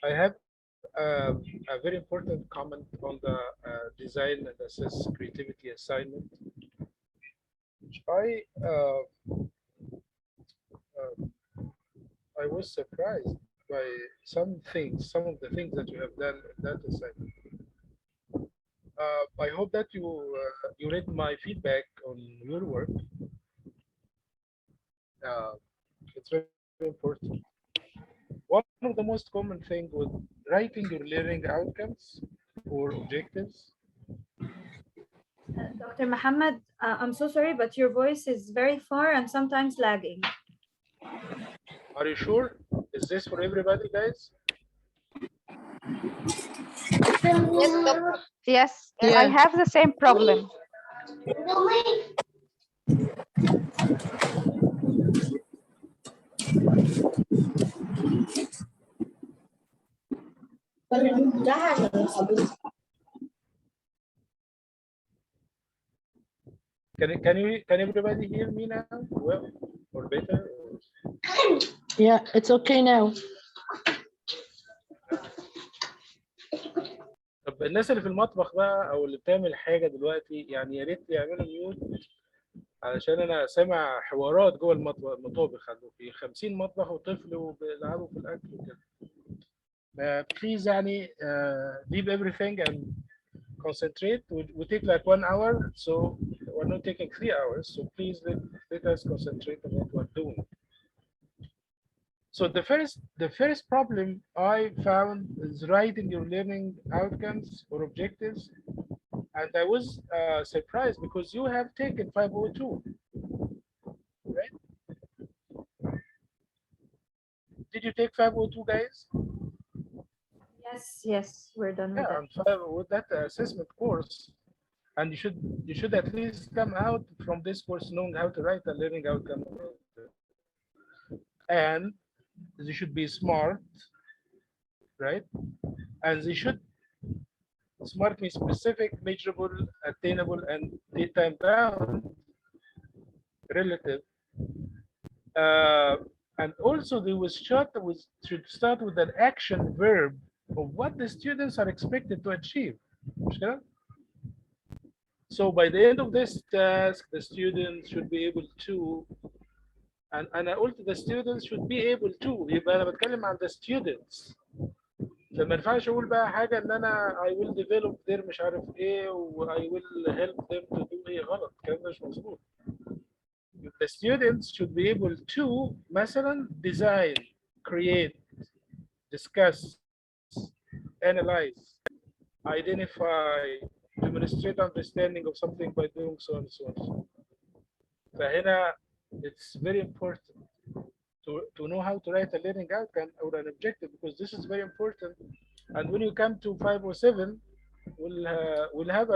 I have a very important comment on the design and assess creativity assignment. I was surprised by some of the things that you have done in that assignment. I hope that you read my feedback on your work. It's very important. One of the most common things with writing your learning outcomes or objectives. Dr. Muhammad, I'm so sorry, but your voice is very far and sometimes lagging. Are you sure? Is this for everybody, guys? Yes, doctor. Yes, Yeah. I have the same problem. Can everybody hear me now? Well, or better? Yeah, it's okay now. طب الناس اللي في المطبخ بقى او اللي بتعمل حاجه دلوقتي يعني يا ريت يعملوا ميوت علشان انا سامع حوارات جوه المطابخ عنده في 50 مطبخ وطفل وبيلعبوا في الاكل وكده. Please يعني leave everything and concentrate. We take like 1 hour, so we're not taking 3 hours. So please let us concentrate on what we're doing. So the first problem I found is writing your learning outcomes or objectives, and I was surprised because you have taken 502, right? Did you take 502, guys? Yes, we're done with that. With that assessment course, and you should at least come out from this course knowing how to write a learning outcome, and they should be smart, right? And they should smart means specific, measurable, attainable, and time bound, relative. And also they should start with an action verb of what the students are expected to achieve. So by the end of this task, the students should be able to, and I قلت the students should be able to، يبقى انا بتكلم عن the students. فما ينفعش اقول بقى حاجه ان انا I will develop their مش عارف ايه و I will help them to do ايه، غلط، الكلام ده مش مظبوط. The students should be able to مثلا design, create, discuss, analyze, identify, demonstrate understanding of something by doing so and so and so. فهنا it's very important to know how to write a learning outcome or an objective, because this is very important. And when you come to 507, we'll have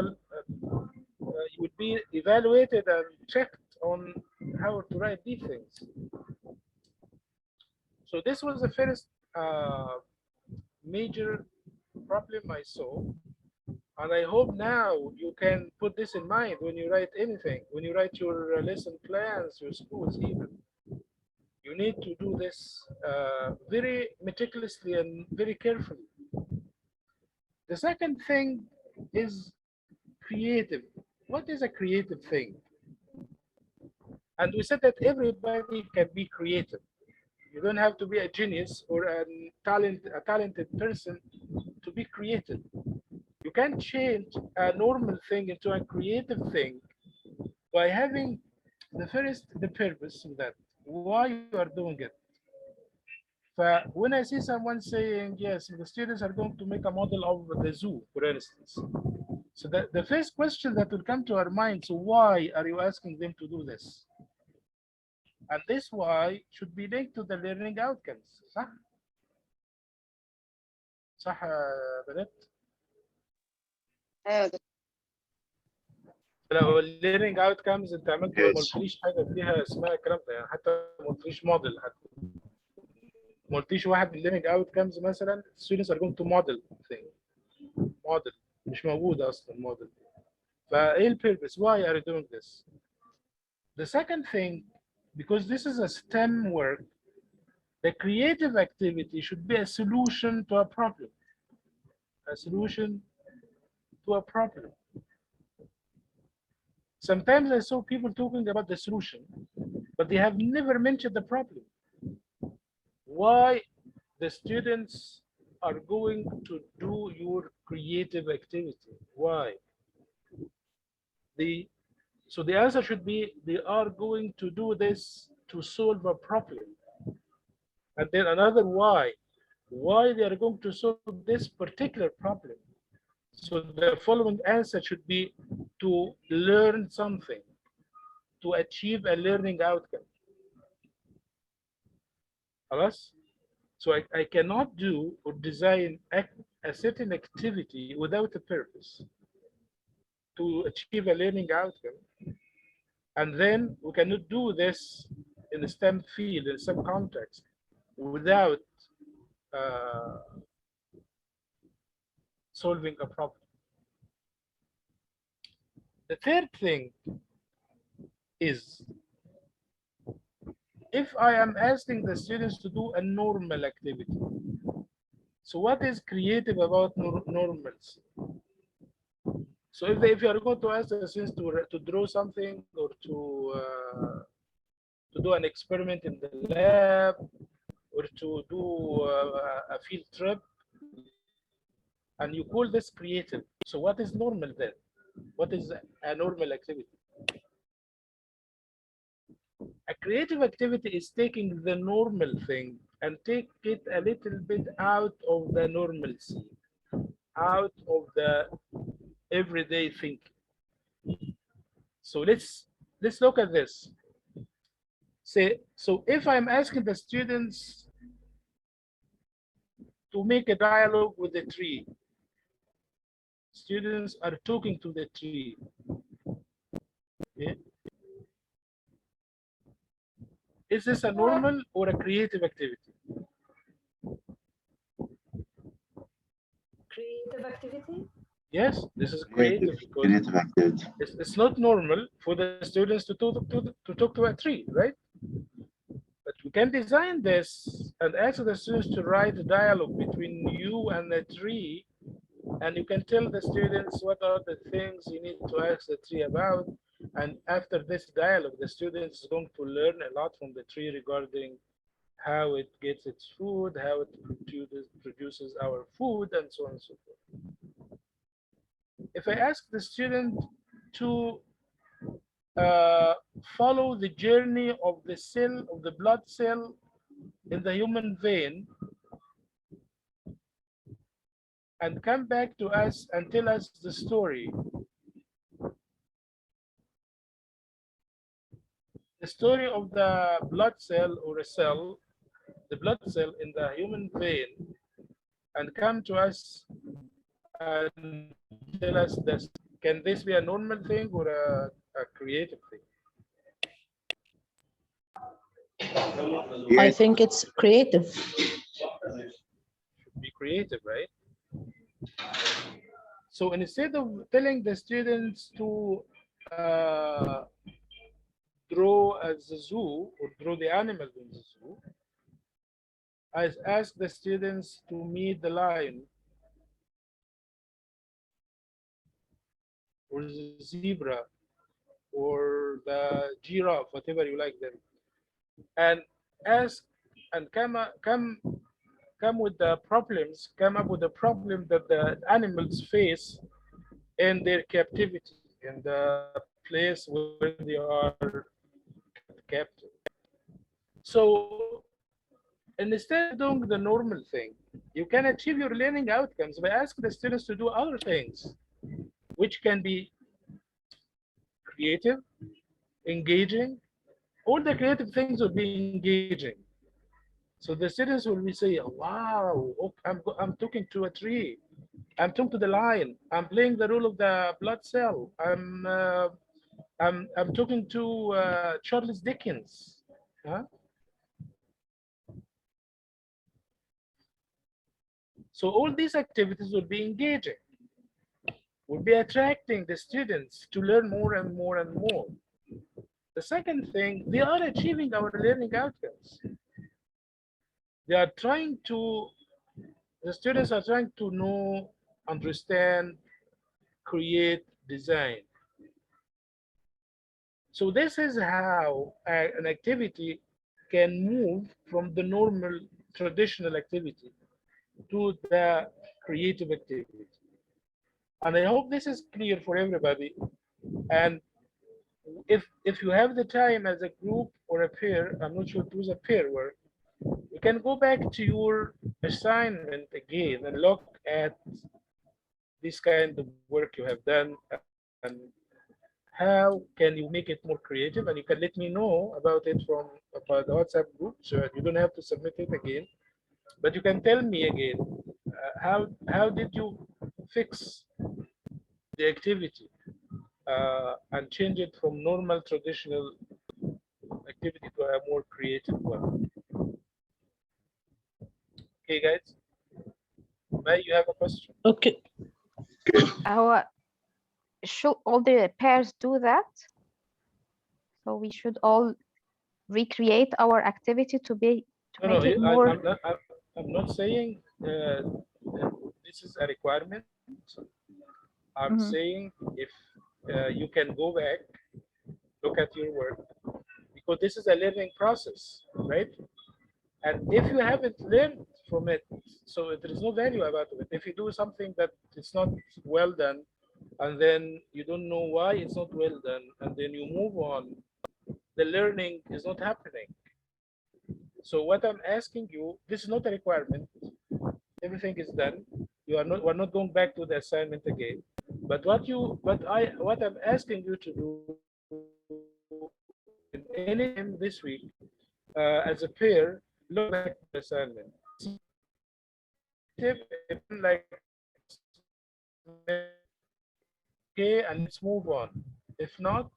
you would be evaluated and checked on how to write these things. So this was the first major problem I saw, and I hope now you can put this in mind when you write anything, when you write your lesson plans, your schools even. You need to do this very meticulously and very carefully. The second thing is creative. What is a creative thing? And we said that everybody can be creative. You don't have to be a genius or a talented person to be creative. You can change a normal thing into a creative thing by having the purpose of that, why you are doing it. When I see someone saying, yes, the students are going to make a model of the zoo, for instance. So the first question that will come to our mind, so why are you asking them to do this? And this why should be linked to the learning outcomes. صح؟ صح يا بنات؟ لو الليرنينج اوت كامز انت عملت ما قلتليش حاجه فيها اسمها الكلام ده، يعني حتى ما قلتليش موديل، حتى ما قلتليش واحد من الليرنينج اوت كامز مثلا students are going to model thing. موديل مش موجود اصلا موديل. فايه البيربس؟ why are you doing this? The second thing, because this is a STEM work, The creative activity should be a solution to a problem. A solution to a problem. Sometimes I saw people talking about the solution, but they have never mentioned the problem. Why the students are going to do your creative activity? Why? So the answer should be they are going to do this to solve a problem. And then another why they are going to solve this particular problem. So the following answer should be to learn something, to achieve a learning outcome. So I cannot do or design a certain activity without a purpose to achieve a learning outcome. And then we cannot do this in the STEM field, in some context, without solving a problem. The third thing is, if I am asking the students to do a normal activity, so what is creative about normals? So if you are going to ask the students to draw something or to do an experiment in the lab or to do a field trip, and you call this creative, so what is normal then? What is a normal activity? A creative activity is taking the normal thing and take it a little bit out of the normalcy, out of the everyday thinking. So let's look at this. So if I'm asking the students to make a dialogue with the tree, students are talking to the tree. Okay. Is this a normal or a creative activity? Creative activity? Yes, this is creative because creative activity. it's not normal for the students to talk to a tree, right? But we can design this and ask the students to write a dialogue between you and the tree, and you can tell the students what are the things you need to ask the tree about. And after this dialogue, the students is going to learn a lot from the tree regarding how it gets its food, how it produces our food, and so on and so forth. If I ask the student to follow the journey of the cell, of the blood cell in the human vein, and come back to us and tell us the story. The story of the blood cell or a cell, the blood cell in the human vein, and come to us and tell us this. Can this be a normal thing or a creative thing? I think it's creative. Should be creative, right? So instead of telling the students to draw as the zoo or draw the animals in the zoo, I ask the students to meet the lion or the zebra or the giraffe, whatever you like them, and ask and come with the problems, come up with the problem that the animals face in their captivity, in the place where they are captive. So instead of doing the normal thing, you can achieve your learning outcomes by asking the students to do other things, which can be creative, engaging. All the creative things will be engaging. So the students will be saying, wow, I'm talking to a tree. I'm talking to the lion. I'm playing the role of the blood cell. I'm talking to Charles Dickens. Huh? So all these activities will be engaging, will be attracting the students to learn more and more and more. The second thing, they are achieving our learning outcomes. They are trying to, the students are trying to know, understand, create, design. So this is how an activity can move from the normal traditional activity to the creative activity. And I hope this is clear for everybody. And if you have the time as a group or a pair, I'm not sure it was a pair work, you can go back to your assignment again and look at this kind of work you have done and how can you make it more creative, and you can let me know about it from about the WhatsApp group, so you don't have to submit it again, but you can tell me again how did you fix the activity and change it from normal traditional activity to a more creative one. Okay, guys. May you have a question? Okay. Should all the pairs do that? So we should all recreate our activity to make it more. I'm not saying this is a requirement. I'm saying if you can go back, look at your work, because this is a learning process, right? And if you haven't learned from it, so there is no value about it. If you do something that it's not well done, and then you don't know why it's not well done, and then you move on, the learning is not happening. So what I'm asking you, this is not a requirement. Everything is done. We're not going back to the assignment again. But what I'm asking you to do in any time this week, as a pair, look at the assignment. Like, okay, and let's move on. If not,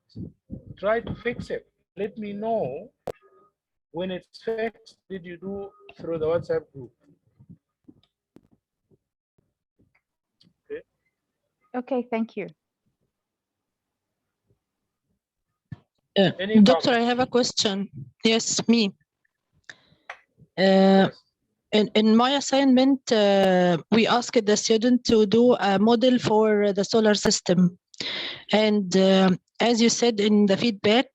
try to fix it. Let me know when it's fixed. Did you do through the WhatsApp group? Okay. Okay, thank you. Doctor, I have a question. Yes, me. Yes. In my assignment, we asked the student to do a model for the solar system. And as you said in the feedback,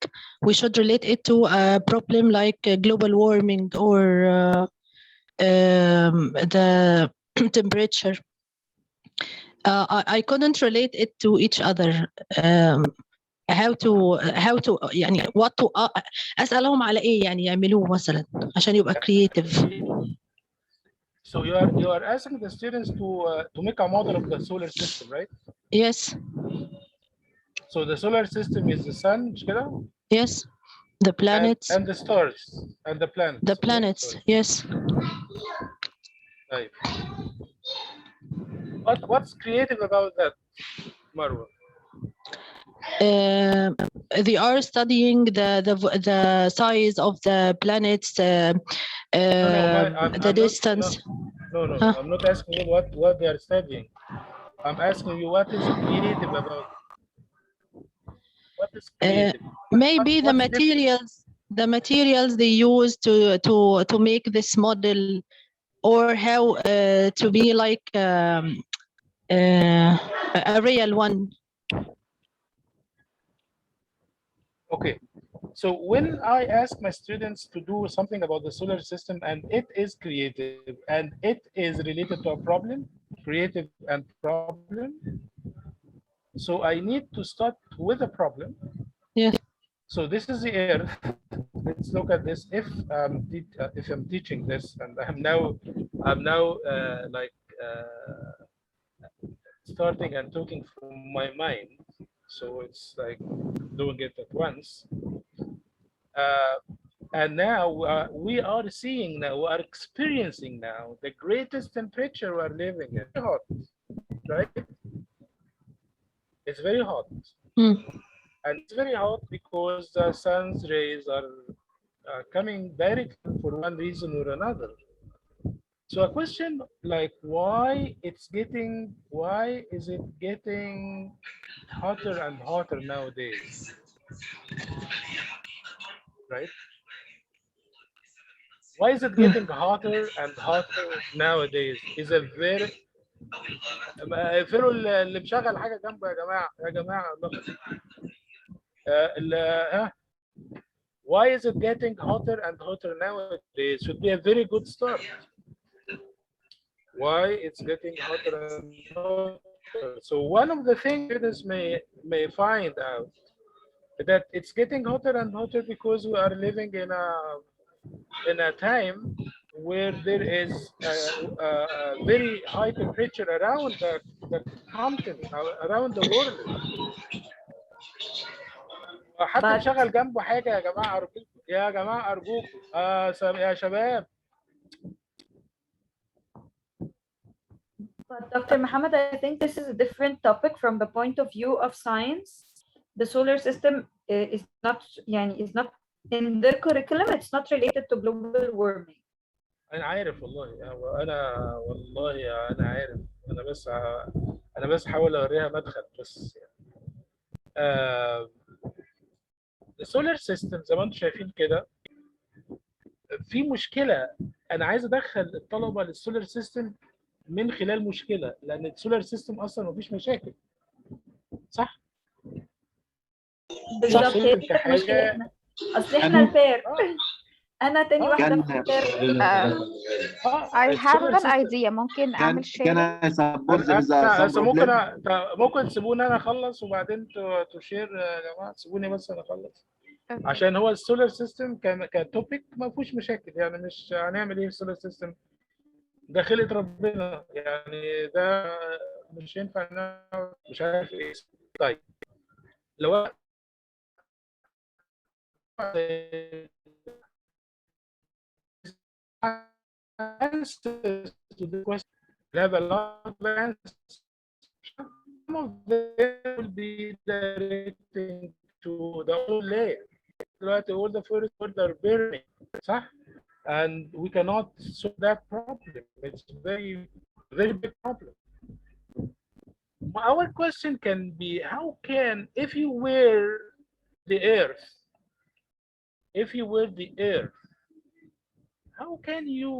we should relate it to a problem like global warming or the temperature. I couldn't relate it to each other. how to يعني what to أسألهم على إيه يعني يعملوه مثلا عشان يبقى creative. So you are asking the students to make a model of the solar system, right? Yes. So the solar system is the sun, مش كده? Yes. The planets. And the stars and the planets. The planets, yes. Right. What's creative about that, Marwa? They are studying the size of the planets, the distance. No, I'm not asking you what they are studying. I'm asking you what is creative about it. What is creative? Maybe the materials they use to make this model, or how to be like a real one. Okay, so when I ask my students to do something about the solar system and it is creative and it is related to a problem, creative and problem, so I need to start with a problem. Yes. So this is the Earth. Let's look at this. If I'm teaching this and I'm now starting and talking from my mind, so it's like doing it at once. And now we are seeing now, we are experiencing now the greatest temperature we are living in. Very hot, right? It's very hot. And it's very hot because the sun's rays are coming directly for one reason or another. So a question like why is it getting hotter and hotter nowadays? Right? Why is it getting hotter and hotter nowadays? Is a very اقفلوا اللي مشغل حاجه جنبه يا جماعه يا جماعه. Why is it getting hotter and hotter nowadays? Should be a very good start. Why it's getting hotter and hotter? So one of the things students may find out that it's getting hotter and hotter because we are living in a time where there is a very high temperature around the continent, around the world. حد مشغل جنبه حاجه يا جماعه ارجوكم يا جماعه ارجوكم يا شباب. But Dr. Mohammed, I think this is a different topic from the point of view of science. The solar system is not in their curriculum. It's not related to global warming. أنا عارف والله أنا عارف. أنا بس حاول أوريها مدخل بس يعني. السولار سيستم زي ما انتم شايفين كده في مشكله. انا عايز ادخل الطلبه للسولار سيستم من خلال مشكله، لان السولار سيستم اصلا مفيش مشاكل. صح؟ بالظبط، هي دي كانت مشكلتنا. اصل احنا البير انا تاني واحده في البير. I have an idea. ممكن اعمل شير؟ ممكن تسيبوني انا اخلص وبعدين تشير يا جماعه. سيبوني بس انا اخلص عشان هو السولار سيستم كتوبيك ما فيهوش مشاكل. يعني مش هنعمل ايه في السولار سيستم؟ ده خلقه ربنا يعني، ده مش ينفع مش عارف ايه. طيب لو answers to the question, we have a lot of answers. Some of them will be directing to the whole layer. All the first order burning, and we cannot solve that problem. It's a very, very big problem. Our question can be, how can, if you were the earth, how can you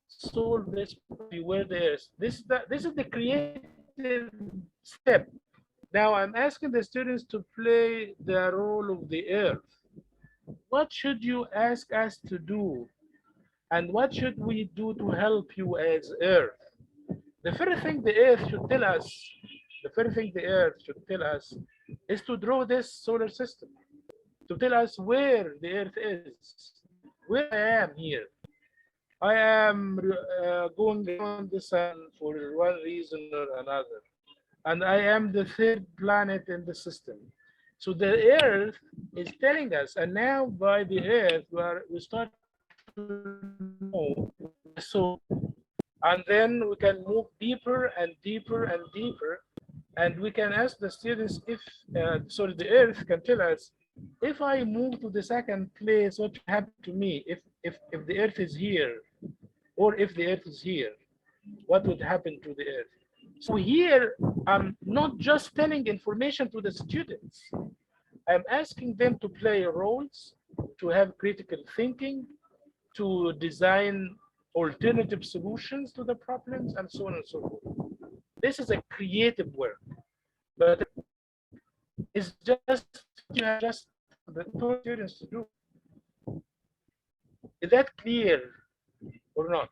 solve this? Where there's this is the creative step. Now I'm asking the students to play the role of the earth. What should you ask us to do, and what should we do to help you as earth? The first thing the earth should tell us, is to draw this solar system, to tell us where the earth is, where I am here. I am going around the sun for one reason or another, and I am the third planet in the system. So the earth is telling us, and now by the earth we start to know. So, and then we can move deeper and deeper and deeper, and we can ask the students if the earth can tell us, if I move to the second place, what will happen to me? If the earth is here, or if the earth is here, what would happen to the earth? So here, I'm not just telling information to the students. I'm asking them to play roles, to have critical thinking, to design alternative solutions to the problems, and so on and so forth. This is a creative work, but it's just the students to do. Is that clear or not?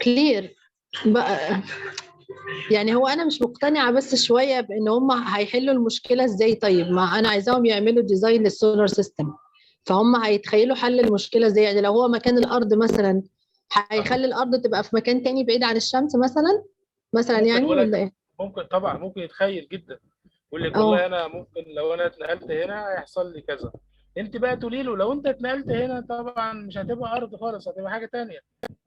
clear بقى. يعني هو انا مش مقتنعه بس شويه بان هم هيحلوا المشكله ازاي. طيب ما انا عايزاهم يعملوا ديزاين للسولار سيستم، فهم هيتخيلوا حل المشكله ازاي؟ يعني لو هو مكان الارض مثلا، هيخلي الارض تبقى في مكان تاني بعيد عن الشمس مثلا يعني، ولا ايه؟ ممكن طبعا، ممكن يتخيل جدا، يقول لك والله انا ممكن لو انا اتنقلت هنا هيحصل لي كذا. انت بقى تقولي له لو انت اتنقلت هنا طبعا مش هتبقى ارض خالص، هتبقى حاجه ثانيه.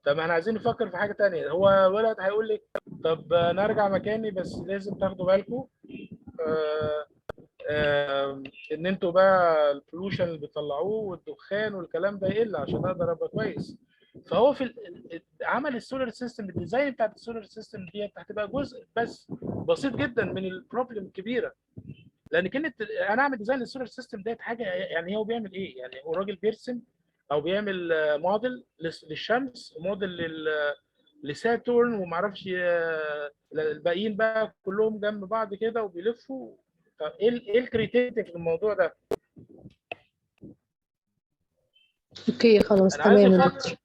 طب احنا عايزين نفكر في حاجه ثانيه. هو ولد هيقول لك طب نرجع مكاني، بس لازم تاخدوا بالكم ان انتوا بقى البولوشن اللي بيطلعوه والدخان والكلام ده يقل عشان اقدر ابقى كويس. فهو في عمل السولار سيستم، الديزاين بتاعت السولار سيستم ديت هتبقى جزء بس بسيط جدا من البروبلم الكبيره. لان كلمه انا اعمل ديزاين للسولار سيستم ديت حاجه، يعني هو بيعمل ايه؟ يعني هو الراجل بيرسم او بيعمل موديل للشمس، موديل لساتورن، وما اعرفش الباقيين بقى كلهم جنب بعض كده وبيلفوا. طب ايه الكريتيفيتي في الموضوع ده؟ اوكي خلاص انا عايز تمام يا افكر.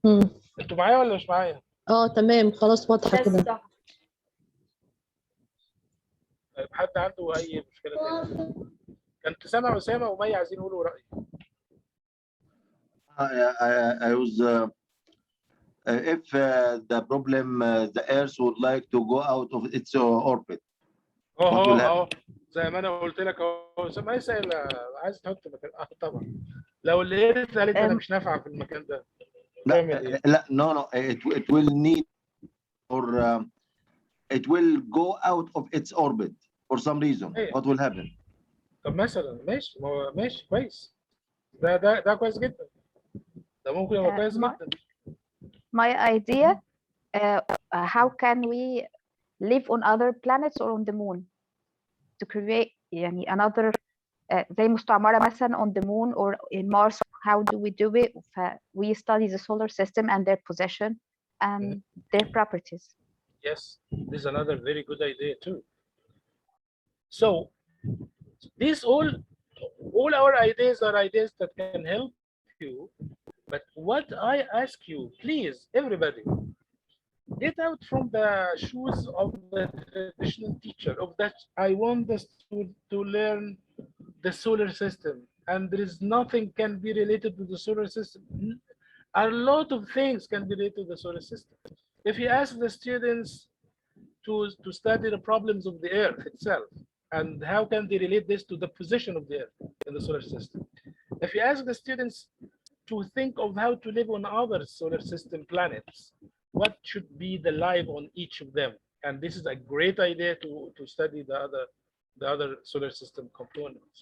دكتور. انتوا معايا ولا مش معايا؟ تمام خلاص واضحة بس كده. صح. طيب حد عنده اي مشكله تانية؟ كنت سامع اسامه ومي عايزين يقولوا راي. I was if the problem the Earth would like to go out of its orbit. اهو زي ما انا قلت لك اهو، ما يسأل عايز تحط مكان طبعا. لو اللي قالت انا مش نافعه في المكان ده تعمل ايه؟ لا no it will need or it will go out of its orbit for some reason. What will happen? طب مثلا ماشي، ما هو ماشي كويس، ده كويس جدا، ده ممكن يبقى كويس جدا. My idea, how can we live on other planets or on the moon to create يعني another زي مستعمرة مثلا on the moon or in Mars. How do we do it? We study the solar system and their position and their properties. Yes, this is another very good idea too. So these all our ideas are ideas that can help you. But what I ask you, please, everybody, get out from the shoes of the traditional teacher of that I want us to learn the solar system, and there is nothing can be related to the solar system. A lot of things can be related to the solar system. If you ask the students to study the problems of the Earth itself, and how can they relate this to the position of the Earth in the solar system? If you ask the students to think of how to live on other solar system planets, what should be the life on each of them? And this is a great idea to study the other solar system components.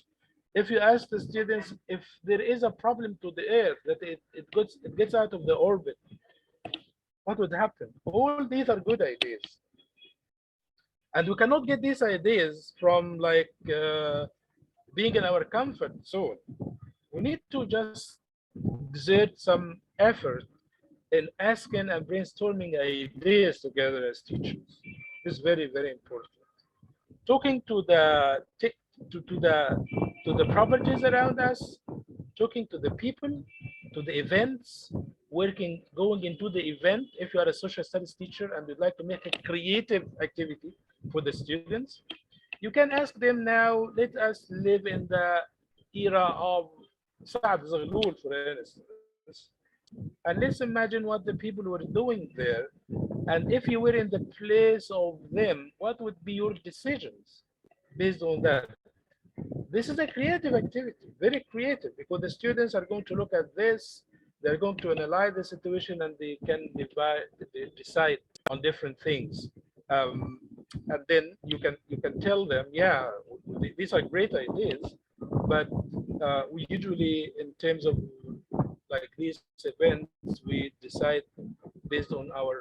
If you ask the students if there is a problem to the Earth, that it gets out of the orbit, what would happen? All these are good ideas. And we cannot get these ideas from like being in our comfort zone. We need to just exert some effort in asking and brainstorming ideas together as teachers. This is very, very important. Talking to the properties around us, talking to the people, to the events, going into the event. If you are a social studies teacher and you'd like to make a creative activity for the students, you can ask them now, let us live in the era of Saad Zaghlul, for instance, and let's imagine what the people were doing there. And if you were in the place of them, what would be your decisions based on that? This is a creative activity, very creative, because the students are going to look at this, they're going to analyze the situation, and they can decide on different things. And then you can tell them, yeah, these are great ideas, but we usually, in terms of like these events, we decide based on our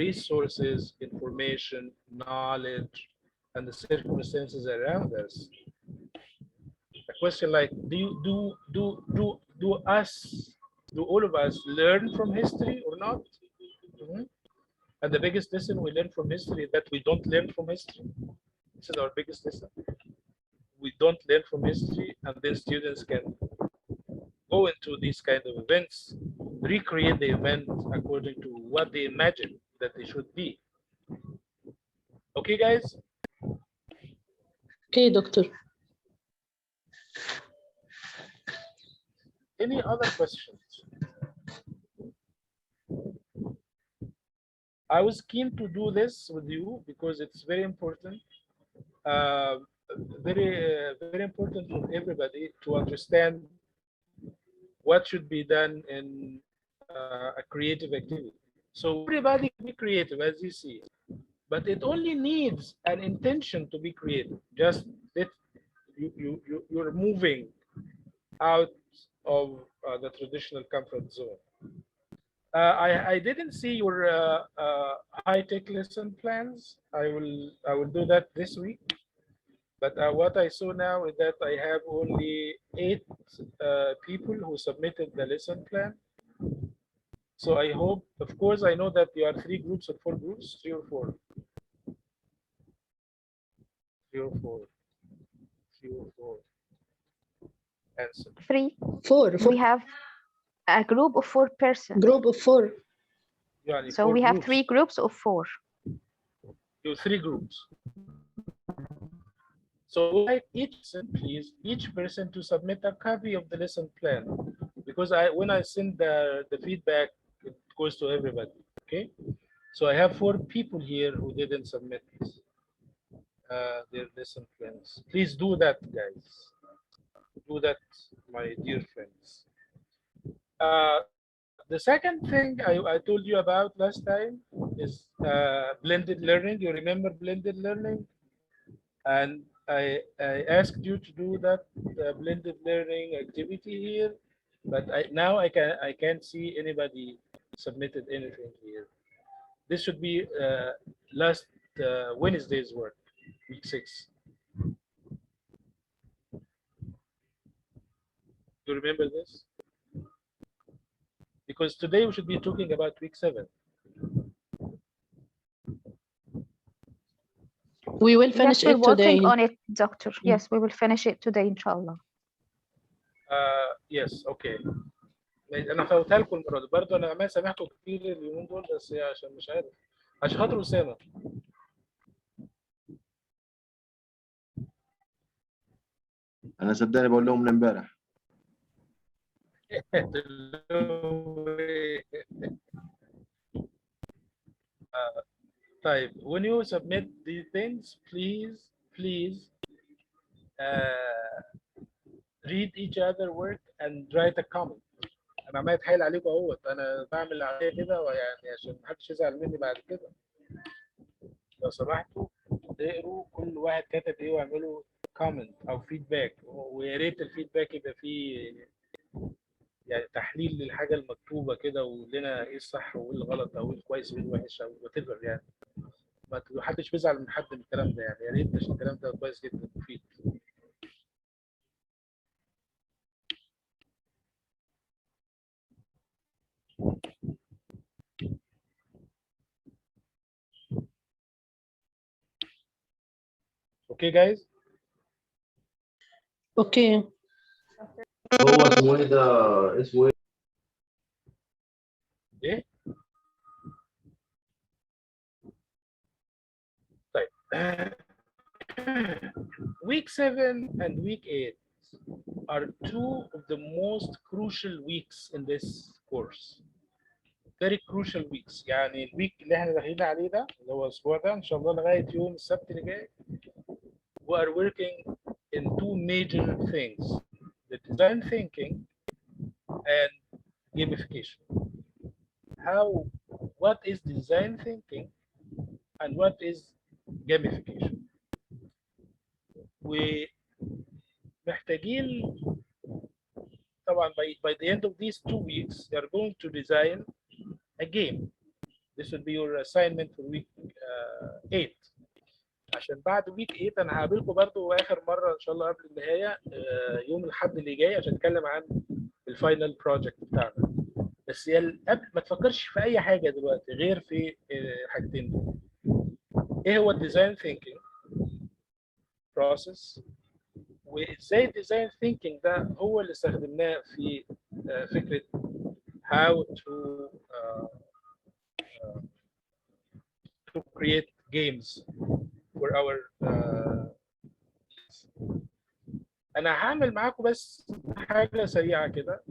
resources, information, knowledge, and the circumstances around us. A question like, do all of us learn from history or not? And the biggest lesson we learn from history is that we don't learn from history. This is our biggest lesson. We don't learn from history, and then students can go into these kind of events, recreate the event according to what they imagine that they should be. Okay, guys? Okay, doctor. Any other questions? I was keen to do this with you because it's very important, very important for everybody to understand what should be done in a creative activity. So everybody can be creative, as you see, but it only needs an intention to be creative. Just that you're moving out of the traditional comfort zone. I didn't see your high-tech lesson plans. I will do that this week. But what I saw now is that I have only 8 people who submitted the lesson plan. So I hope, of course, I know that you are 3 groups or 4 groups, 3 or 4. 3 or 4. 3 or 4. Answer. 3. Four. We have a group of 4 persons. Group of 4. يعني So 4 we have groups. 3 groups of 4. You 3 groups. So like each person to submit a copy of the lesson plan, because when I send the feedback, it goes to everybody. Okay, so I have 4 people here who didn't submit their lesson plans. Please do that, guys. Do that, my dear friends. The second thing I told you about last time is blended learning. You remember blended learning? And I asked you to do that blended learning activity here, but now I can't see anybody submitted anything here. This should be last Wednesday's work, week 6. Do you remember this? Because today we should be talking about week 7. We will finish Yes, we're it today. working on it, doctor. Yes, we will finish it today, inshallah. Yes, okay. انا فوتها لكم المره دي برضه. انا عمال سامعكم كتير اليومين دول، بس عشان مش عارف، عشان خاطر اسامه. انا صدقني بقول لهم من امبارح. طيب, when you submit these things, please read each other work and write a comment. انا عمال اتحايل عليكم اهوت، انا بعمل عليا كده ويعني عشان محدش يزعل مني بعد كده. لو سمحتوا اقروا كل واحد كتب ايه واعملوا كومنت او فيدباك، ويا ريت الفيدباك يبقى فيه يعني تحليل للحاجه المكتوبه كده، ويقول لنا ايه الصح وايه الغلط او ايه الكويس وايه الوحش او وات ايفر. يعني ما حدش بيزعل من حد من الكلام ده، يعني يا ريت، عشان الكلام ده كويس جدا مفيد. اوكي جايز. اوكي. هو اسمه ايه ده؟ اسمه ايه؟ طيب. Week 7 and week 8 are 2 of the most crucial weeks in this course. Very crucial weeks. يعني الويك اللي احنا داخلين عليه ده اللي هو الاسبوع ده ان شاء الله لغايه يوم السبت اللي جاي. We are working in 2 major things: the design thinking and gamification. What is design thinking and what is gamification? ومحتاجين طبعا by the end of these 2 weeks you are going to design a game. This will be your assignment for week 8. عشان بعد week 8 انا هقابلكم برضو اخر مره ان شاء الله قبل النهايه يوم الاحد اللي جاي عشان نتكلم عن الفاينل بروجكت بتاعنا. بس قبل ما تفكرش في اي حاجه دلوقتي غير في حاجتين دول. ايه هو الديزاين ثينكينج بروسيس، وازاي الديزاين ثينكينج ده هو اللي استخدمناه في فكره how to create games for our انا هعمل معاكم بس حاجه سريعه كده.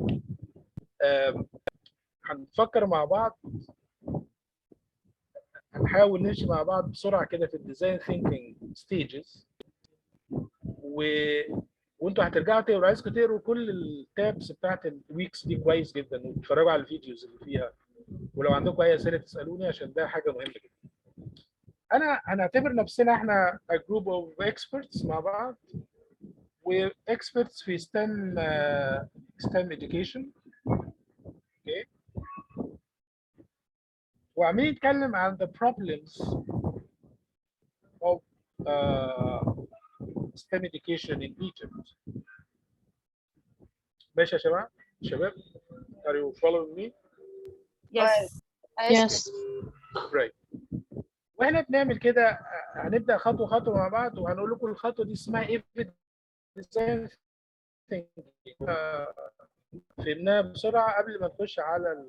هنفكر مع بعض، هنحاول نمشي مع بعض بسرعه كده في الديزاين ثينكينج ستيجز، وانتوا هترجعوا تقروا. عايزكم تقروا كل التابس بتاعت الويكس دي كويس جدا، وتتفرجوا على الفيديوز اللي فيها، ولو عندكم اي اسئله تسالوني عشان ده حاجه مهمه جدا. هنعتبر نفسنا احنا a group of experts مع بعض، و experts في STEM education. اوكي، وعمالين نتكلم عن the problems of STEM education in Egypt. ماشي يا شباب؟ Are you following me? Yes. Yes. Right. واحنا بنعمل كده هنبدا خطوه خطوه مع بعض، وهنقول لكم الخطوه دي اسمها ايه design thinking. فهمناها بسرعه قبل ما نخش على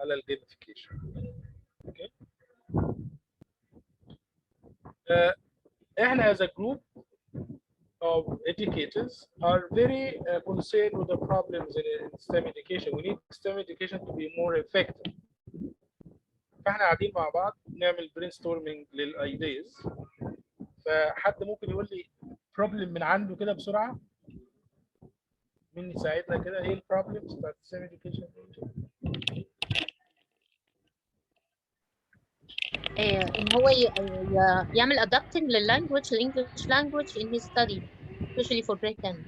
الجيميفيكيشن. اوكي. احنا as a group of educators are very concerned with the problems in STEM education. We need STEM education to be more effective. فاحنا قاعدين مع بعض نعمل brainstorming للايديز. فحد ممكن يقول لي problem من عنده كده بسرعه؟ مين يساعدنا كده؟ ايه البروبلمز بتاعت STEM education؟ ان هو يعمل adapting للlanguage English language in his study, especially for grade 10.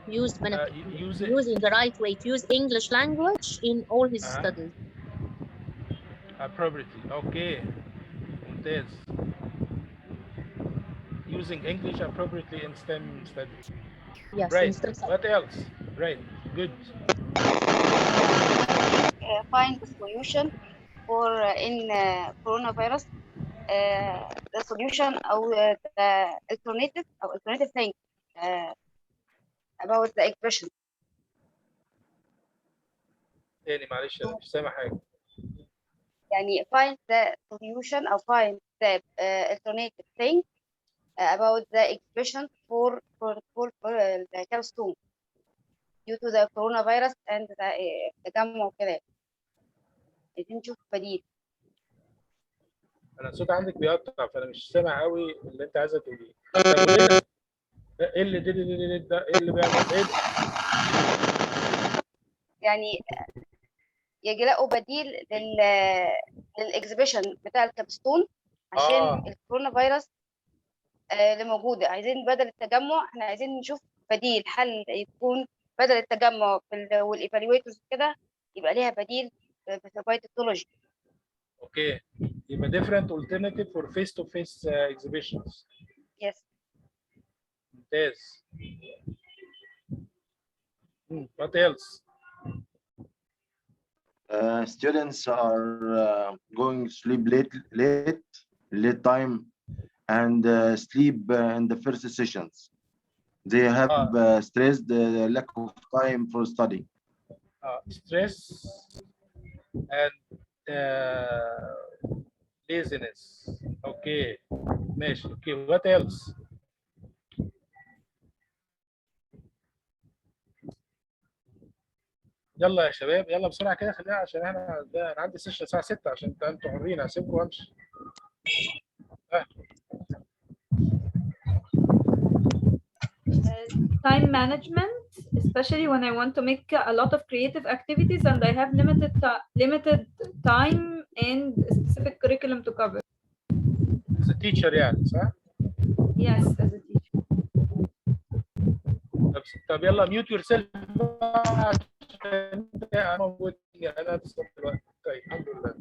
Using the right way to use English language in all his studies. Appropriately. Okay. ممتاز. Using English appropriately in STEM studies. Yes. Right. What else? Right. Good. Find the solution for in coronavirus. The solution or the alternative thing about the expression. تاني معلش انا مش سامع حاجه. يعني find the solution or find the alternative thing about the expression for the capstone due to the coronavirus and the تجمع وكده. عايزين نشوف بديل. انا الصوت عندك بيقطع فانا مش سامع قوي اللي انت عايزه تقوليه. ايه اللي ده ايه اللي بيعمل ايه؟ يعني يلاقوا بديل للاكزيبيشن بتاع الكابستون عشان الكورونا فيروس اللي موجوده. عايزين بدل التجمع احنا عايزين نشوف بديل حل يكون بدل التجمع والايفالويتورز كده يبقى ليها بديل بتبقى تكنولوجي. اوكي يبقى different alternative for face to face exhibitions. Yes. ممتاز. What else? Students are going to sleep late time and sleep in the first sessions. They have stressed the lack of time for study. Stress and laziness. Okay. ماشي. Okay. What else? يلا يا شباب يلا بسرعه كده خلينا عشان انا عندي سيشن الساعه 6 عشان انتوا حرين هسيبكم وامشي. Time management, especially when I want to make a lot of creative activities and I have limited time and a specific curriculum to cover. As a teacher يعني صح؟ Yes, as a teacher. طب يلا mute yourself عشان انا موجود انا دلوقتي. طيب الحمد لله.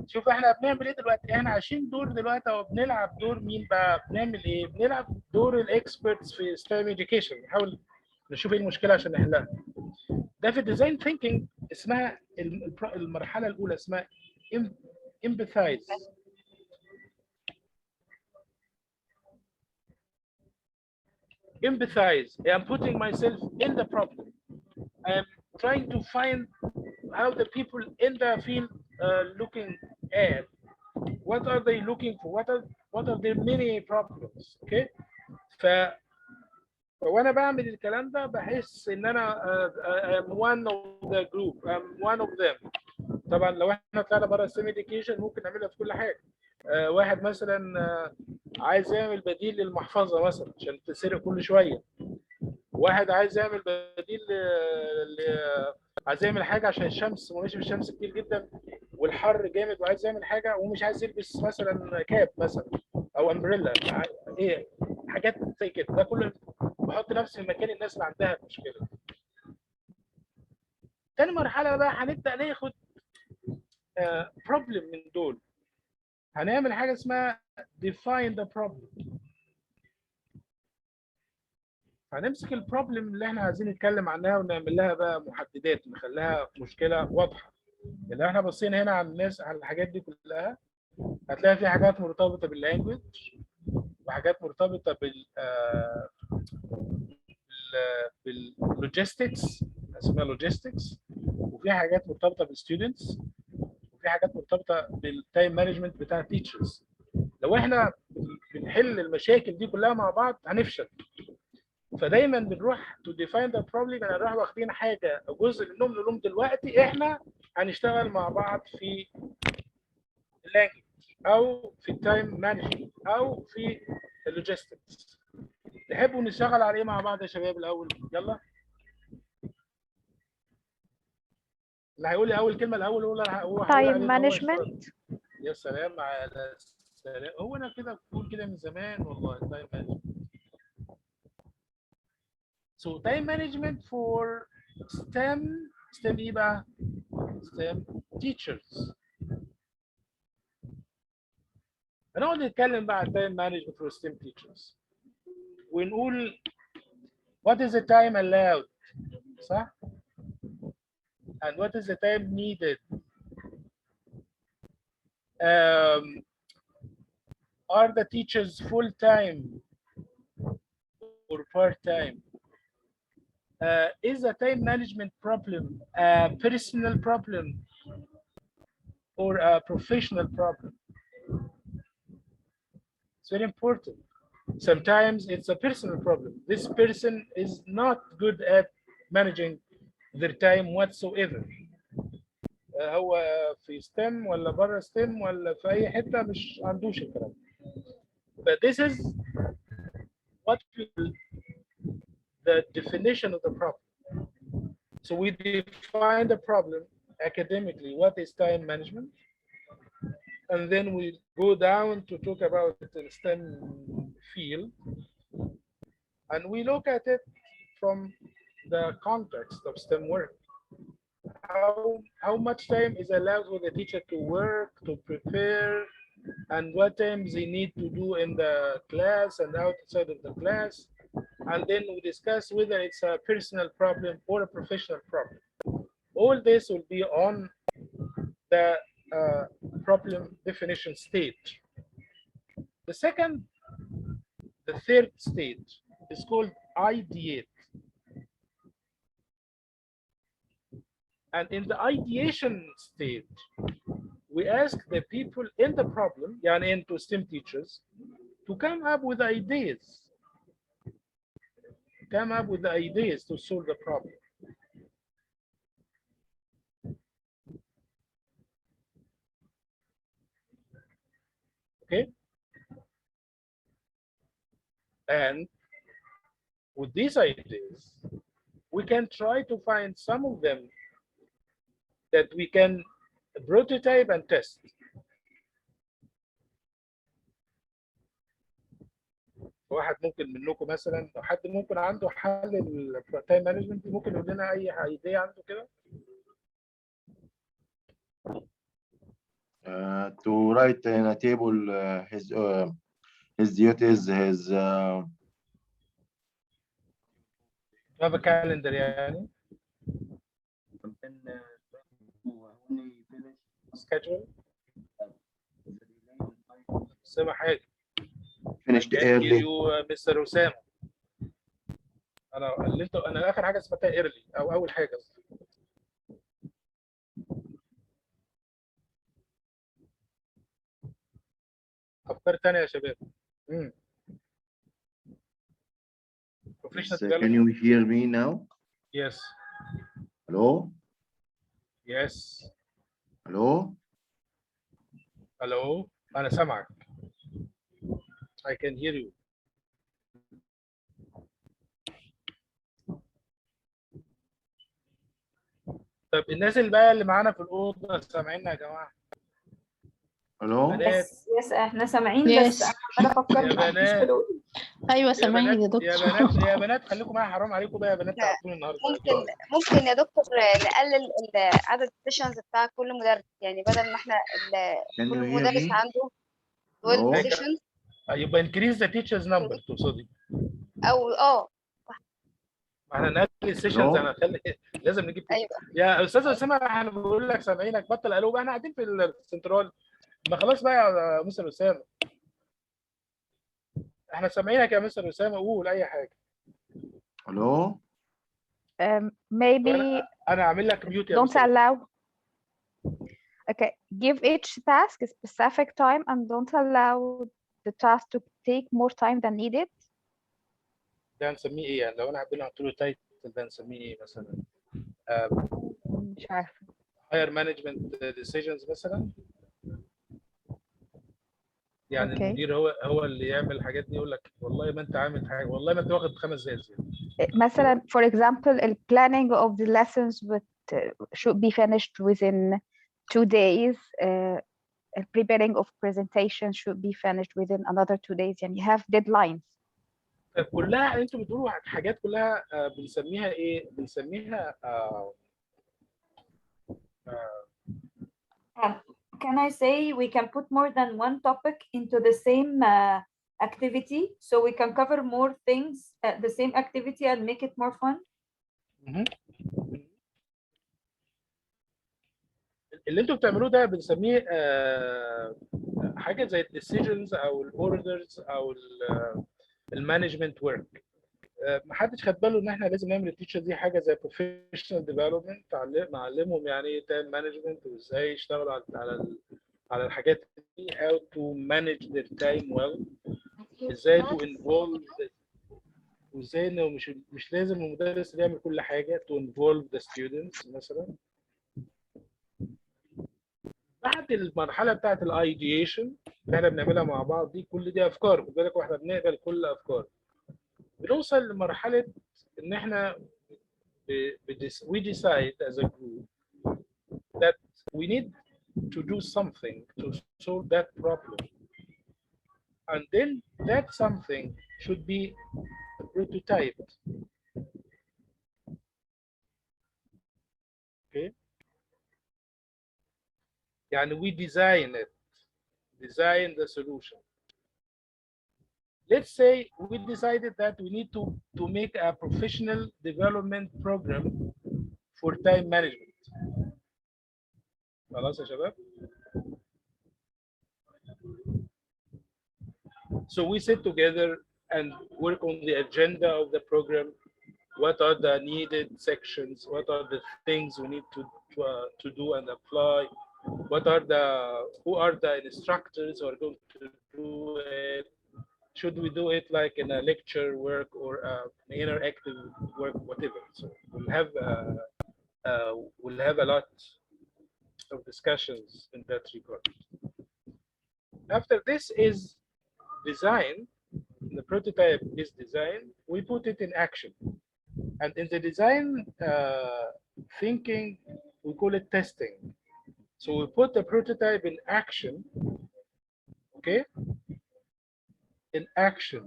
شوف احنا بنعمل ايه دلوقتي؟ احنا عايشين دور دلوقتي او بنلعب دور مين بقى؟ بنعمل ايه؟ بنلعب دور الاكسبرتس في STEM education. نحاول نشوف ايه المشكله عشان نحلها. ده في الديزاين ثينكينج اسمها المرحله الاولى اسمها empathize. Empathize. I am putting myself in the problem. I am trying to find how the people in the field looking at. What are they looking for? What are their many problems? Okay. وانا بعمل الكلام ده بحس ان انا I'm one of the group. I'm one of them. طبعا لو احنا طلعنا بره STEM education ممكن نعملها في كل حاجه. واحد مثلا عايز يعمل بديل للمحفظه مثلا عشان تتسرق كل شويه. واحد عايز يعمل بديل عايز يعمل حاجه عشان الشمس ماشي في الشمس كتير جدا والحر جامد وعايز يعمل حاجه ومش عايز يلبس مثلا كاب مثلا او امبريلا. ايه حاجات زي كده. ده كله بحط نفسي في مكان الناس اللي عندها المشكله. تاني مرحله بقى هنبدا ناخد problem من دول هنعمل حاجة اسمها define the problem. هنمسك البروبلم اللي احنا عايزين نتكلم عنها ونعمل لها بقى محددات، نخليها مشكلة واضحة. لو احنا بصينا هنا على الناس على الحاجات دي كلها هتلاقي في حاجات مرتبطة باللانجوج وحاجات مرتبطة باللوجيستكس اسمها لوجيستكس، وفي حاجات مرتبطة بالستودنتس، وفي حاجات مرتبطة بالتايم مانجمنت بتاع التيتشرز. لو احنا بنحل المشاكل دي كلها مع بعض هنفشل. فدايما بنروح to define the problem، يعني نروح واخدين حاجه جزء منهم نقول لهم دلوقتي احنا هنشتغل مع بعض في اللانجوج او في التايم مانجمنت او في اللوجيستكس. تحبوا نشتغل على ايه مع بعض يا شباب الاول؟ يلا. اللي هيقول لي اول كلمه الاول هو تايم مانجمنت. يا سلام على السلام. هو انا كده بقول كده من زمان والله. تايم مانجمنت. So time management for STEM ايه بقى؟ STEM teachers. هنقعد نتكلم بقى عن time management for STEM teachers ونقول what is the time allowed، صح؟ and what is the time needed. Are the teachers full-time or part-time? Is a time management problem a personal problem or a professional problem? It's very important. Sometimes it's a personal problem. This person is not good at managing their time whatsoever. هو في STEM ولا بره STEM ولا في أي حتة مش عندوش الكلام. But this is what the definition of the problem. So we define the problem academically. What is time management? And then we go down to talk about it in STEM field. And we look at it from the context of STEM work. How much time is allowed for the teacher to work, to prepare, and what times they need to do in the class and outside of the class. And then we discuss whether it's a personal problem or a professional problem. All this will be on the problem definition stage. The third stage is called ideate. And in the ideation stage, we ask the people in the problem, yani into STEM teachers, to come up with ideas. Come up with the ideas to solve the problem. Okay? And with these ideas, we can try to find some of them that we can prototype and test. واحد ممكن منكم مثلا لو حد ممكن عنده حل التايم مانجمنت ممكن يقول لنا اي ايديا عنده كده. To write in a table his duties, his have a calendar يعني. schedule. سمع حاجة. finished early. مستر أسامة. أنا آخر حاجة سمعتها early أو أول حاجة. أفكار تانية يا شباب. Can you hear me now? Yes. Hello? Yes. Hello? Hello. أنا سامعك. I can hear you. طب الناس اللي بقى اللي معانا في الأوضة سامعيننا يا جماعة؟ Hello? يس احنا سامعين بس انا عمالة افكر يا بنات ايوه يا سامعين بنات يا يا دكتور. بنات يا بنات خليكم معايا، حرام عليكم بقى يا بنات، تعبتوني النهارده. ممكن يا دكتور نقلل عدد السيشنز بتاع كل مدرس، يعني بدل ما احنا Can you كل hear مدرس me? عنده Hello? 12 سيشنز يبقى increase the teachers number تقصدي؟ او احنا نقلل السيشنز، Hello? انا هخلي لازم نجيب teachers. ايوه يا استاذ اسامه احنا بقول لك سامعينك، بطل قلوب، احنا قاعدين في السنترال. ما خلاص بقى يا مستر اسامه، احنا سامعينك يا مستر اسامه، قول اي حاجه. Hello? Maybe انا اعمل لك ميوت يا don't مستر. allow. Okay, give each task a specific time and don't allow the task to take more time than needed. ده هنسميه ايه يعني؟ لو انا عندنا قلت له تايتل ده هنسميه ايه مثلا؟ مش عارفة. higher management decisions مثلا. يعني Okay. المدير هو اللي يعمل الحاجات دي، يقول لك والله ما انت عامل حاجه، والله ما انت واخد 5 دقايق زياده. مثلا for example the planning of the lessons should be finished within 2 days. Preparing of presentation should be finished within another 2 days. يعني have deadlines. كلها انتوا بتقولوا حاجات كلها بنسميها ايه؟ بنسميها Can I say we can put more than one topic into the same activity, so we can cover more things at the same activity and make it more fun? اللي انتوا بتعملوه ده بنسميه حاجه زي الديسيجنز او الاوردرز او المانجمنت ورك. ما حدش خد باله ان احنا لازم نعمل التيتشر دي حاجه زي بروفيشنال ديفلوبمنت، نعلمهم يعني ايه تايم مانجمنت وازاي يشتغلوا على الحاجات دي، how to manage their time well، ازاي to involve وازاي انه مش لازم المدرس اللي يعمل كل حاجه، to involve the students مثلا. بعد المرحله بتاعت الايديشن اللي احنا بنعملها مع بعض دي، كل دي افكار، خد بالك واحنا بنقبل كل افكار، بنوصل لمرحله ان احنا we decide as a group that we need to do something to solve that problem, and then that something should be prototyped. Okay, يعني we design the solution. Let's say we decided that we need to make a professional development program for time management. خلاص يا شباب. So we sit together and work on the agenda of the program. What are the needed sections? What are the things we need to do and apply? Who are the instructors who are going to do it? Should we do it like in a lecture work or an interactive work, whatever? So we'll have a lot of discussions in that regard. After this is design, the prototype is designed, we put it in action. And in the design thinking, we call it testing. So we put the prototype in action, okay? In action,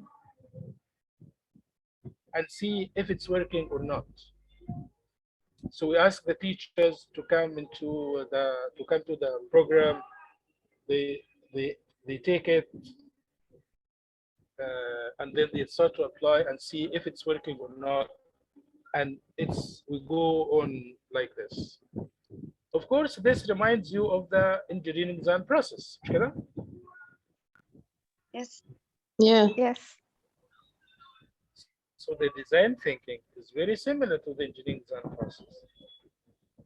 and see if it's working or not. So we ask the teachers to come to the program. They take it, and then they start to apply and see if it's working or not. And we go on like this. Of course, this reminds you of the engineering design process. Yes. Yeah. Yes. So the design thinking is very similar to the engineering design process,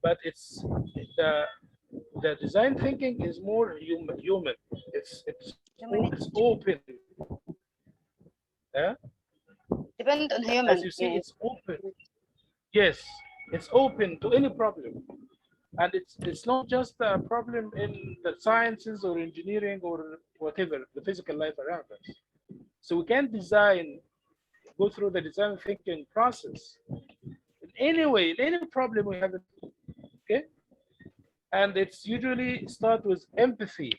but it's the design thinking is more human. It's open. Yeah. Depend on human. As you see, it's open. Yes, it's open to any problem, and it's not just a problem in the sciences or engineering or whatever, the physical life around us. So we can go through the design thinking process in any way, in any problem we have, okay? And it's usually start with empathy.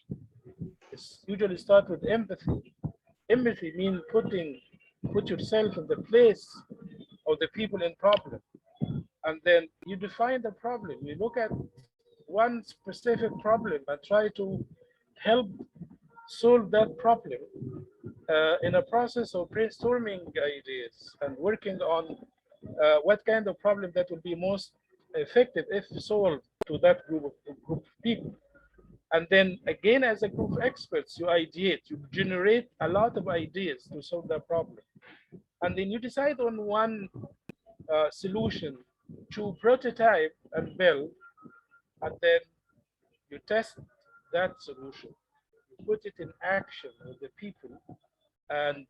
Empathy means putting put yourself in the place of the people in problem. And then you define the problem. You look at one specific problem and try to help solve that problem in a process of brainstorming ideas and working on what kind of problem that will be most effective if solved to that group of people. And then again, as a group of experts, you ideate, you generate a lot of ideas to solve that problem. And then you decide on one solution to prototype and build, and then you test that solution, you put it in action with the people, and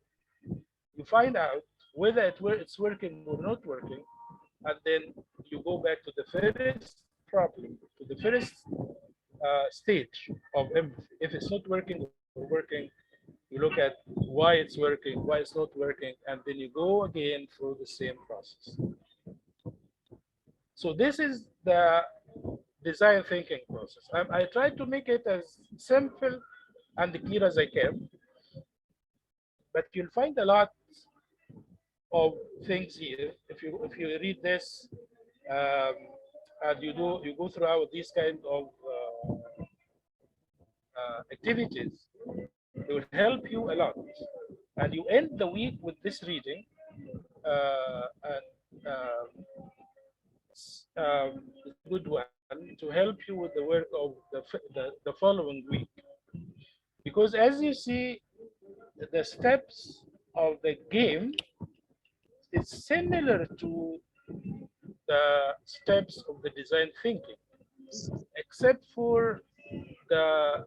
you find out whether it's working or not working, and then you go back to the first problem, to the first stage of empathy. If it's not working or working, you look at why it's working, why it's not working, and then you go again through the same process. So this is the design thinking process. I tried to make it as simple and clear as I can, but you'll find a lot of things here. If you read this and you go throughout these kind of activities, it will help you a lot. And you end the week with this reading good one to help you with the work of the following week. Because as you see, the steps of the game is similar to the steps of the design thinking, except for the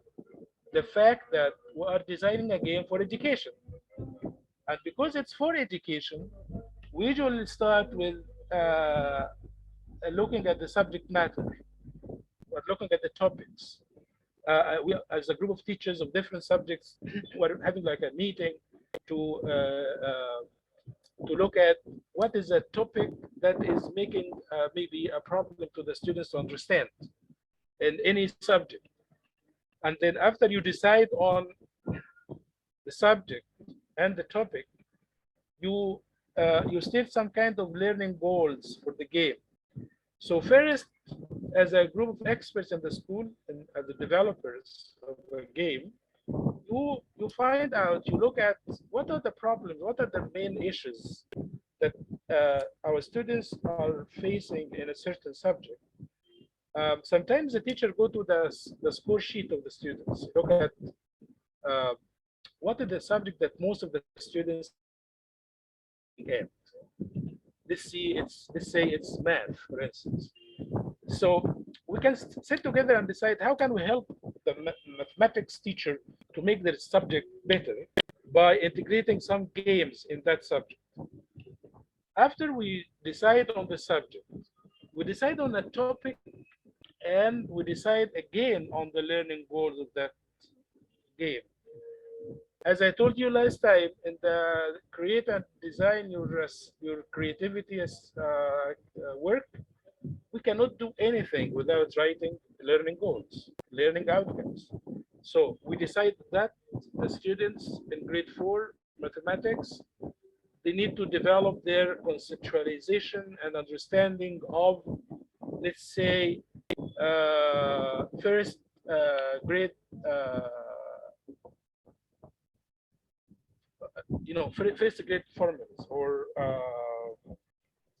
fact that we are designing a game for education. And because it's for education, we usually start with looking at the subject matter, or looking at the topics. We, as a group of teachers of different subjects, we're having like a meeting to look at what is a topic that is making maybe a problem to the students to understand in any subject. And then after you decide on the subject and the topic, you state some kind of learning goals for the game. So first, as a group of experts in the school and as the developers of a game, you find out, you look at what are the problems, what are the main issues that our students are facing in a certain subject. Sometimes the teacher go to the score sheet of the students, look at what is the subject that most of the students get. Let's say it's math, for instance. So we can sit together and decide how can we help the mathematics teacher to make their subject better by integrating some games in that subject. After we decide on the subject, we decide on a topic, and we decide again on the learning goals of that game. As I told you last time, in the create and design your creativity as work, we cannot do anything without writing learning goals, learning outcomes. So we decide that the students in grade 4 mathematics, they need to develop their conceptualization and understanding of, let's say, first grade first grade formulas or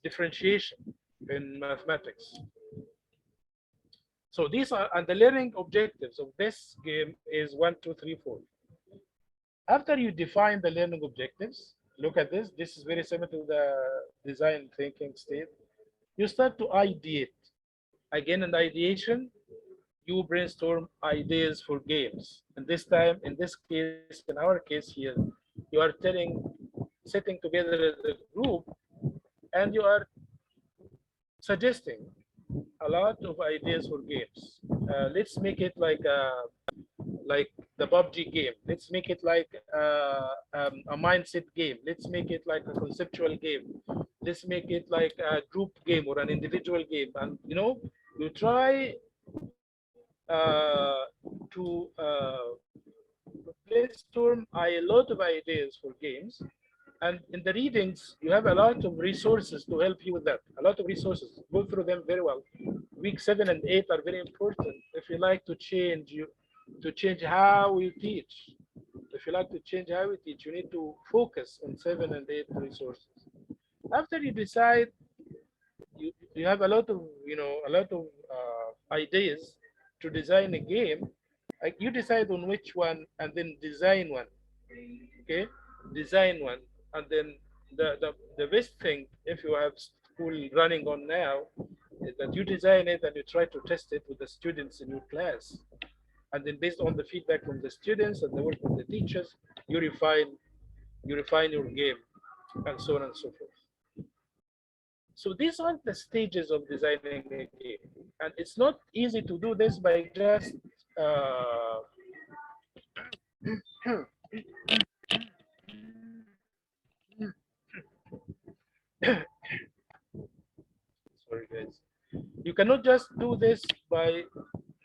differentiation in mathematics. So these are, and the learning objectives of this game is 1, 2, 3, 4. After you define the learning objectives, look at this. This is very similar to the design thinking state. You start to ideate. Again, in ideation, you brainstorm ideas for games. And this time, in this case, in our case here, you are sitting together as a group, and you are suggesting a lot of ideas for games. Let's make it like the PUBG game. Let's make it like a mindset game. Let's make it like a conceptual game. Let's make it like a group game or an individual game. And you try to brainstorm a lot of ideas for games, And in the readings, you have a lot of resources to help you with that. A lot of resources. Go through them very well. Week 7 and 8 are very important. If you like to change how we teach. If you like to change how we teach, you need to focus on 7 and 8 resources. After you decide, you have a lot of ideas to design a game. Like you decide on which one and then design one. Okay, design one, and then the best thing, if you have school running on now, is that you design it and you try to test it with the students in your class, and then based on the feedback from the students and the work of the teachers, you refine your game, and so on and so forth. So these are the stages of designing a game, and it's not easy to do this by just sorry guys, you cannot just do this by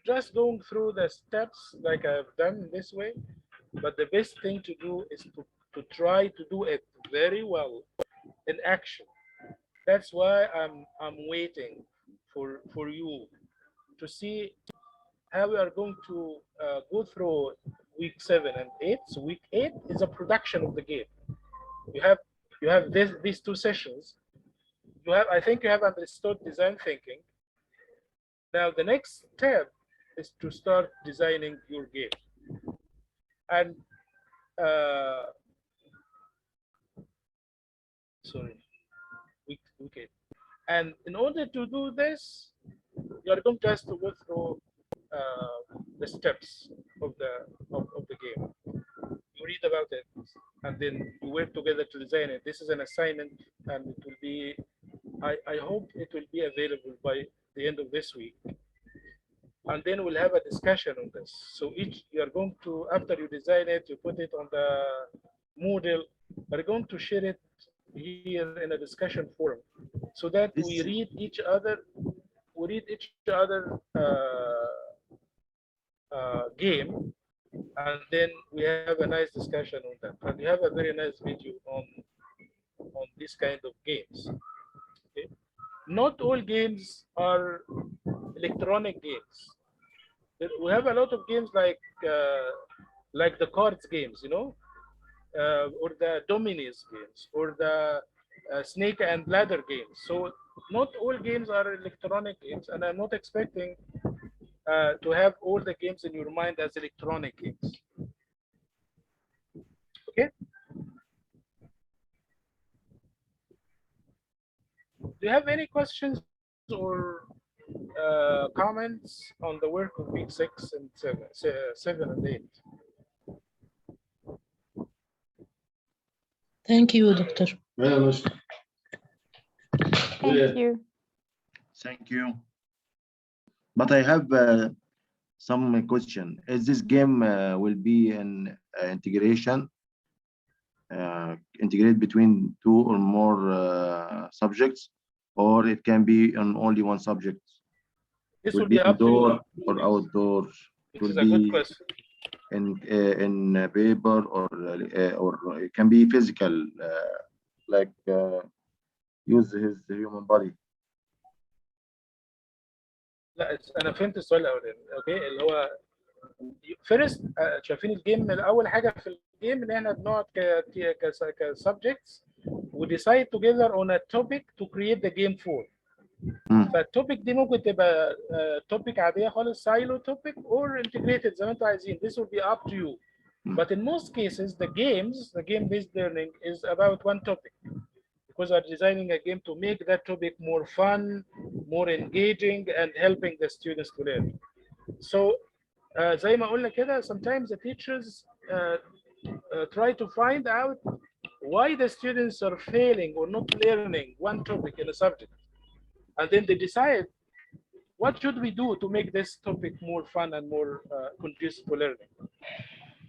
just going through the steps like I've done this way, but the best thing to do is to try to do it very well in action. That's why I'm waiting for you to see how we are going to go through week 7 and 8. So week 8 is a production of the game. You have these 2 sessions. I think you have understood design thinking. Now the next step is to start designing your game. And sorry, week 8. And in order to do this, you are going just to go through the steps of the game. You read about it, and then you work together to design it. This is an assignment, and it will be, I hope it will be available by the end of this week. And then we'll have a discussion on this. So you are going to, after you design it, you put it on the Moodle, we're going to share it here in a discussion forum, so that we read each other game, and then we have a nice discussion on that. And we have a very nice video on this kind of games. Okay? Not all games are electronic games. We have a lot of games like the cards games, or the dominoes games, or the snake and ladder games. So not all games are electronic games, and I'm not expecting to have all the games in your mind as electronic games. Okay? Do you have any questions or comments on the work of week 6 and 7 and 8? Thank you, Doctor. Thank you. Thank you. But I have some question. Is this game will be an integration, integrate between 2 or more subjects, or it can be on only one subject? This will be indoor or outdoor. It is a good question. In paper or it can be physical, like use his human body. لا انا فهمت السؤال الاولاني. اوكي، اللي هو فيرست شايفين الجيم، اول حاجه في الجيم ان احنا بنقعد كسبجكتس وديسايد together on a topic to create the game for. فالتوبيك دي ممكن تبقى توبيك عاديه خالص، سايلو توبيك or integrated زي ما انتوا عايزين. This will be up to you. But in most cases the game-based learning is about one topic, because we're designing a game to make that topic more fun, more engaging, and helping the students to learn. So زي ما قلنا كده, sometimes the teachers try to find out why the students are failing or not learning one topic in a subject, and then they decide what should we do to make this topic more fun and more conducive to learning.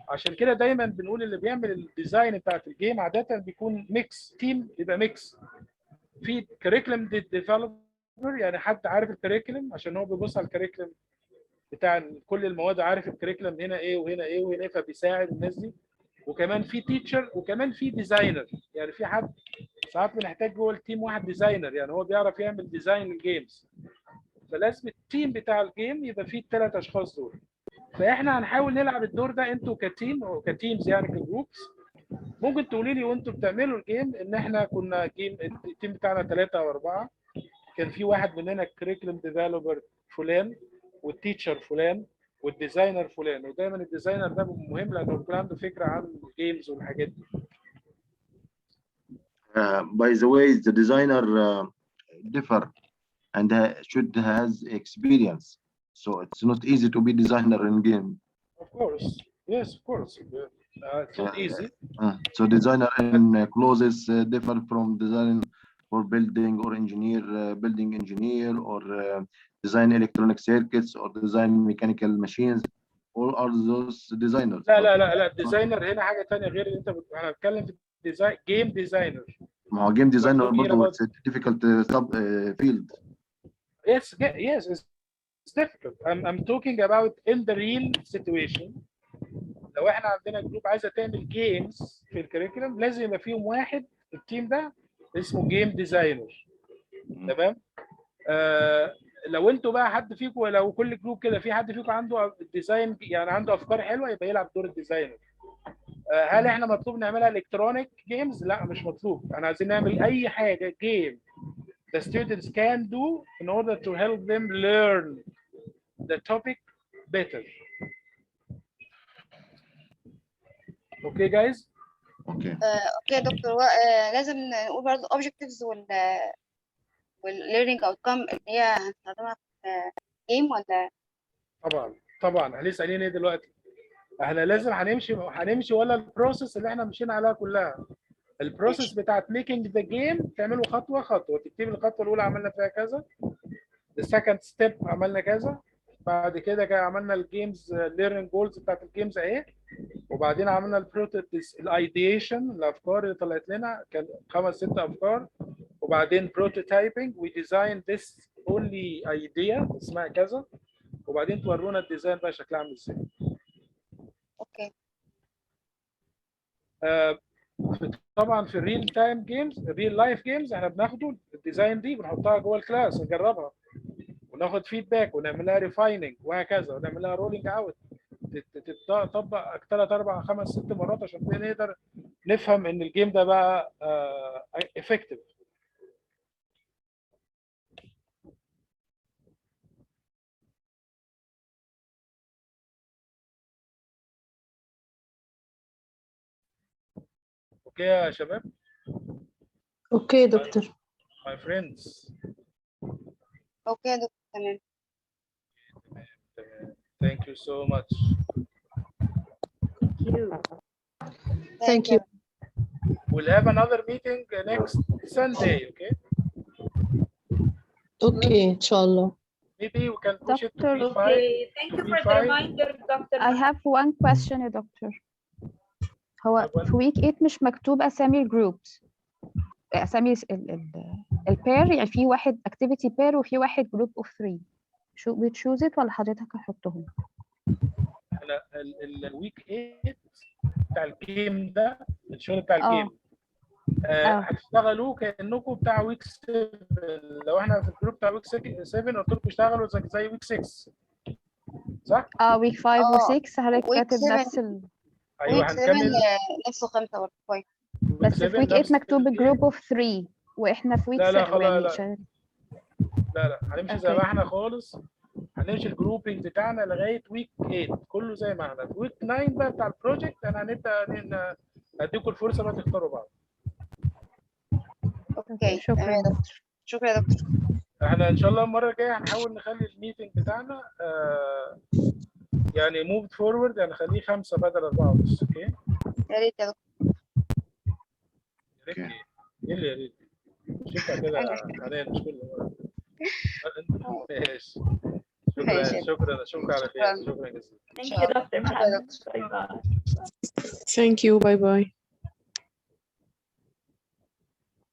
عشان كده دايما بنقول اللي بيعمل الديزاين بتاعت الجيم عاده بيكون ميكس، تيم يبقى ميكس، في كريكولم ديفلوبر، يعني حد عارف الكريكولم عشان هو بيبص على الكريكولم بتاع كل المواد، عارف الكريكولم هنا ايه وهنا ايه وهنا ايه، فبيساعد الناس دي. وكمان في تيتشر وكمان في ديزاينر، يعني في حد ساعات بنحتاج جوه التيم واحد ديزاينر، يعني هو بيعرف يعمل ديزاين الجيمز، فلازم التيم بتاع الجيم يبقى فيه ال3 اشخاص دول. فاحنا هنحاول نلعب الدور ده انتوا كتيم او كتيمز، يعني كجروبس. ممكن تقولي لي وانتوا بتعملوا الجيم ان احنا كنا التيم بتاعنا 3 او 4، كان في واحد مننا كريكولم ديفلوبر فلان، والتيتشر فلان، والديزاينر فلان. ودايما الديزاينر ده مهم لانه بيكون عنده فكره عن الجيمز والحاجات دي. By the way, the designer differ and should has experience, so it's not easy to be designer in game. Of course, yes, of course. It's not easy. So designer in clothes differ from design for building or building engineer or design electronic circuits or design mechanical machines. All are those designers. لا الديزاينر هنا حاجه ثانيه غير اللي انت انا بتكلم في الديزاين. جيم ديزاينر. ما هو جيم ديزاينر برضه it's a difficult field. Yes, it's difficult. I'm talking about in the real situation. لو احنا عندنا جروب عايزه تعمل جيمز في الكريكولم، لازم يبقى فيهم واحد التيم ده اسمه جيم ديزاينر. تمام؟ لو انتوا بقى حد فيكم، لو كل جروب كده في حد فيكم عنده ديزاين، يعني عنده افكار حلوه، يبقى يلعب دور الديزاينر. هل احنا مطلوب نعملها الكترونيك جيمز؟ لا مش مطلوب. احنا عايزين نعمل اي حاجه جيم the students can do in order to help them learn the topic better. Okay guys? Okay. اوكي يا دكتور. لازم نقول برضه objectives والlearning outcome اللي هي هنستخدمها في جيم ولا؟ طبعا هنسألين ايه دلوقتي؟ احنا لازم هنمشي ولا البروسيس اللي احنا مشينا عليها كلها. البروسيس بتاعت ميكينج ذا جيم تعملوا خطوه خطوه، تكتبي الخطوه الاولى عملنا فيها كذا، السكند ستيب عملنا كذا، بعد كده عملنا الجيمز ليرنينج جولز بتاعت الجيمز اهي، وبعدين عملنا البروتوتيب الايديشن، الافكار اللي طلعت لنا كان 5 6 افكار، وبعدين بروتوتايبنج وي ديزاين ذس اونلي ايديا اسمها كذا، وبعدين تورونا الديزاين بقى شكلها عامل ازاي. اوكي. طبعا في الريل تايم جيمز، الريل لايف جيمز، احنا بناخده الديزاين دي بنحطها جوه الكلاس نجربها وناخد فيدباك ونعمل لها ريفايننج وهكذا، ونعمل لها رولينج اوت، تطبق 3 4 5 6 مرات عشان نقدر نفهم ان الجيم ده بقى افكتيف. اوكي يا شباب؟ اوكي دكتور. My friends. اوكي يا دكتور. تمام. Thank you so much. Thank you. We'll have another meeting next Sunday, okay? Okay, inshallah. Maybe we can push it to Doctor, P5. Okay, thank you for the P5. reminder, Dr. I have one question يا دكتور. هو في ويك 8 مش مكتوب اسامي الجروبس، اسامي البير، يعني في واحد اكتيفيتي بير وفي واحد جروب اوف 3. شو بتشوز ات ولا حضرتك هحطهم؟ احنا الويك 8 بتاع الجيم ده، الشغل بتاع الجيم هتشتغلوا كانكم بتاع ويك 7. لو احنا في الجروب بتاع ويك 7 قلت لكم اشتغلوا زي ويك 6 صح؟ ويك 5 و6 حضرتك كاتب نفس ايوه هنكمل نفسه 5 برضه كويس. بس في ويك 8 مكتوب جروب اوف 3 واحنا في ويك 7 لا هنمشي زي ما احنا خالص. هنمشي الجروبنج بتاعنا لغايه ويك 8 كله زي ما احنا. في ويك 9 بقى بتاع البروجكت انا هنبدا اديكم الفرصه بقى تختاروا بعض. اوكي شكرا يا دكتور. شكرا يا دكتور. احنا ان شاء الله المره الجايه هنحاول نخلي الميتنج بتاعنا يعني موف فورورد، يعني نخليه 5 بدل 4 ونص. اوكي يا ريت يا دكتور. يا ريت ايه اللي يا ريت؟ شوفها كده حنان مش كل مره. ماشي. شكرا على خير. شكرا جزيلا. Thank you, Dr. Mohammed. Bye bye. Thank you. Bye bye.